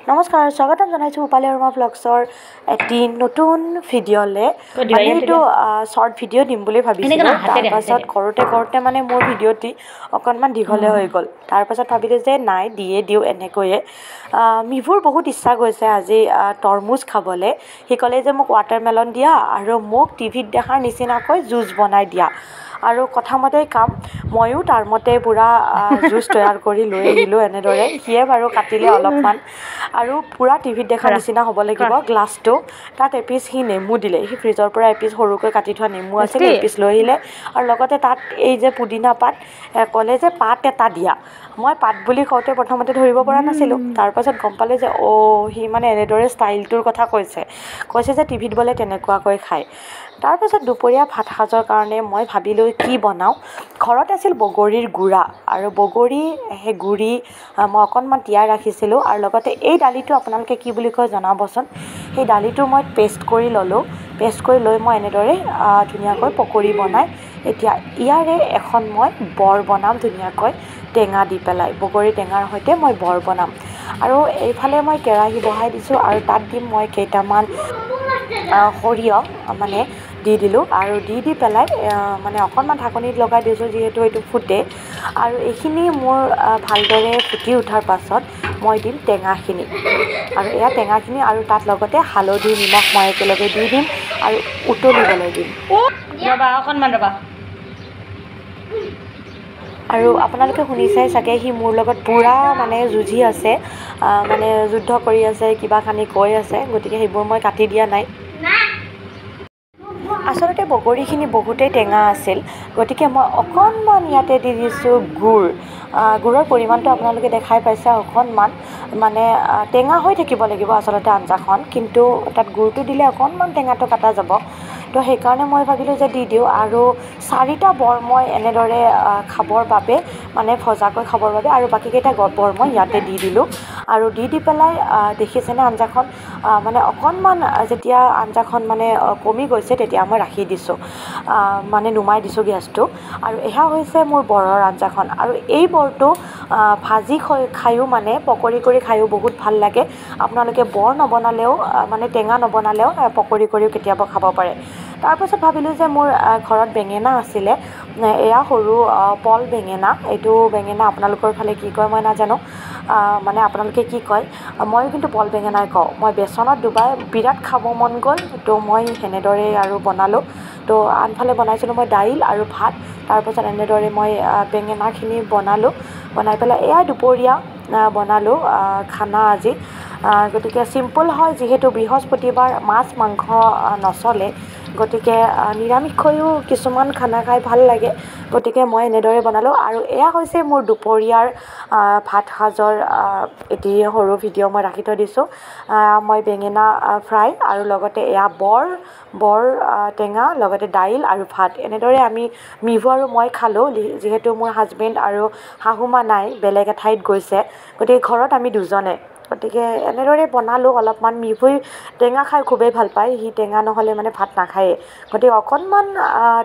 নমস্কাৰ স্বাগতম জনাইছোঁ উপালি শৰ্মা ব্লগছৰ এটি নতুন ভিডিঅ'লৈ মানে এইটো শ্বৰ্ট ভিডিঅ' দিম বুলি ভাবিছিলোঁ তাৰপাছত কৰোঁতে মানে মোৰ ভিডিঅ'টি অকণমান দীঘলে হৈ গ'ল তাৰপাছত ভাবিলোঁ যে নাই দিওঁ এনেকৈয়ে মিভুৰ বহুত ইচ্ছা গৈছে আজি তৰমুজ খাবলৈ সি ক'লে যে মোক ৱাটাৰমেলন দিয়া আৰু মোক টিভিত দেখাৰ নিচিনাকৈ জুচ বনাই দিয়া আৰু কথামতে কাম ময়ো তাৰ মতে পূৰা জুচ তৈয়াৰ কৰি লৈ আহিলোঁ এনেদৰে সিয়ে বাৰু কাটিলে অলপমান আৰু পূৰা টিভিত দেখা নিচিনা হ'ব লাগিব গ্লাছটো তাত এপিচ সি নেমু দিলে সি ফ্ৰিজৰ পৰা এপিচ সৰুকৈ কাটি থোৱা নেমু আছিল এপিচ লৈ আহিলে আৰু লগতে তাত এই যে পুদিনা পাত ক'লে যে পাত এটা দিয়া মই পাত বুলি কওঁতে প্ৰথমতে ধৰিব পৰা নাছিলোঁ তাৰপাছত গম পালে যে সি মানে এনেদৰে ষ্টাইলটোৰ কথা কৈছে যে টিভিত বোলে তেনেকুৱাকৈ খায় তাৰপাছত দুপৰীয়া ভাত সাজৰ কাৰণে মই ভাবিলোঁ কি বনাওঁ ঘৰত আছিল বগৰীৰ গুড়া আৰু বগৰী সেই গুড়ি মই অকণমান তিয়াই ৰাখিছিলোঁ আৰু লগতে এই দালিটো আপোনালোকে কি বুলি কয় জনাবচোন সেই দালিটো মই পেষ্ট কৰি ল'লোঁ পেষ্ট কৰি লৈ মই এনেদৰে ধুনীয়াকৈ পকৰি বনাই এতিয়া ইয়াৰে এখন মই বৰ বনাম ধুনীয়াকৈ টেঙা দি পেলাই বগৰী টেঙাৰ সৈতে মই বৰ বনাম আৰু এইফালে মই কেৰাহী বহাই দিছোঁ আৰু তাত দিম মই কেইটামান সৰিয়হ মানে দি দিলোঁ আৰু দি পেলাই মানে অকণমান ঢাকনিত লগাই দিছোঁ যিহেতু এইটো ফুটে আৰু এইখিনি মোৰ ভালদৰে ফুটি উঠাৰ পাছত মই দিম টেঙাখিনি আৰু এয়া টেঙাখিনি আৰু তাত লগতে হালধি নিমখ মই একেলগে দি দিম আৰু উতলিবলৈ দিম অকণমান ৰ'বা আৰু আপোনালোকে শুনিছাই চাগে সি মোৰ লগত পূৰা মানে যুঁজি আছে মানে যুদ্ধ কৰি আছে কিবা কানি কৈ আছে গতিকে সেইবোৰ মই কাটি দিয়া নাই আচলতে বগৰীখিনি বহুতেই টেঙা আছিল গতিকে মই অকণমান ইয়াতে দি দিছোঁ গুড়ৰ পৰিমাণটো আপোনালোকে দেখাই পাইছে অকণমান মানে টেঙা হৈ থাকিব লাগিব আচলতে আঞ্জাখন কিন্তু তাত গুড়টো দিলে অকণমান টেঙাটো কাটা যাব তো সেইকাৰণে মই ভাবিলোঁ যে দি দিওঁ আৰু 4টা বৰ মই এনেদৰে খাবৰ বাবে মানে ভজাকৈ খাবৰ বাবে আৰু বাকীকেইটা বৰ মই ইয়াতে দি দিলোঁ আৰু দি পেলাই দেখিছেনে আঞ্জাখন মানে অকণমান যেতিয়া আঞ্জাখন মানে কমি গৈছে তেতিয়া মই ৰাখি দিছোঁ মানে নুমাই দিছোঁ গেছটো আৰু এয়া হৈছে মোৰ বৰৰ আঞ্জাখন আৰু এই বৰটো ভাজি খায়ো মানে পকৰি কৰি খায়ো বহুত ভাল লাগে আপোনালোকে বৰ নবনালেও মানে টেঙা নবনালেও পকৰি কৰিও কেতিয়াবা খাব পাৰে তাৰপাছত ভাবিলোঁ যে মোৰ ঘৰত বেঙেনা আছিলে এয়া সৰু পল বেঙেনা এইটো বেঙেনা আপোনালোকৰ ফালে কি কয় মই নাজানো মানে আপোনালোকে কি কয় ময়ো কিন্তু পল বেঙেনাই কওঁ মই বেচনত ডুবাই বিৰাট খাব মন গ'ল তো মই সেনেদৰেই আৰু বনালোঁ তো আনফালে বনাইছিলোঁ মই দাইল আৰু ভাত তাৰপাছত এনেদৰে মই বেঙেনাখিনি বনাই পেলাই এয়া দুপৰীয়া বনালোঁ খানা আজি গতিকে চিম্পুল হয় যিহেতু বৃহস্পতিবাৰ মাছ মাংস নচলে গতিকে নিৰামিষকৈও কিছুমান খানা খাই ভাল লাগে গতিকে মই এনেদৰে বনালোঁ আৰু এয়া হৈছে মোৰ দুপৰীয়াৰ ভাত সাজৰ এটি সৰু ভিডিঅ' মই ৰাখি থৈ দিছোঁ মই বেঙেনা ফ্ৰাই আৰু লগতে এয়া বৰ টেঙা লগতে দাইল আৰু ভাত এনেদৰে আমি মিভু আৰু মই খালোঁ যিহেতু মোৰ হাজবেণ্ড আৰু শাহুমা নাই বেলেগ এঠাইত গৈছে গতিকে ঘৰত আমি দুজনে গতিকে এনেদৰে বনালোঁ অলপমান মিভুই টেঙা খাই খুবেই ভাল পায় সি টেঙা নহ'লে মানে ভাত নাখায়েই গতিকে অকণমান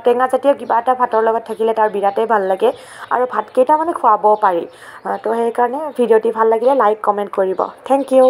টেঙাজাতীয় কিবা এটা ভাতৰ লগত থাকিলে তাৰ বিৰাটেই ভাল লাগে আৰু ভাতকেইটা মানে খুৱাবও পাৰি তো সেইকাৰণে ভিডিঅ'টি ভাল লাগিলে লাইক কমেণ্ট কৰিব থেংক ইউ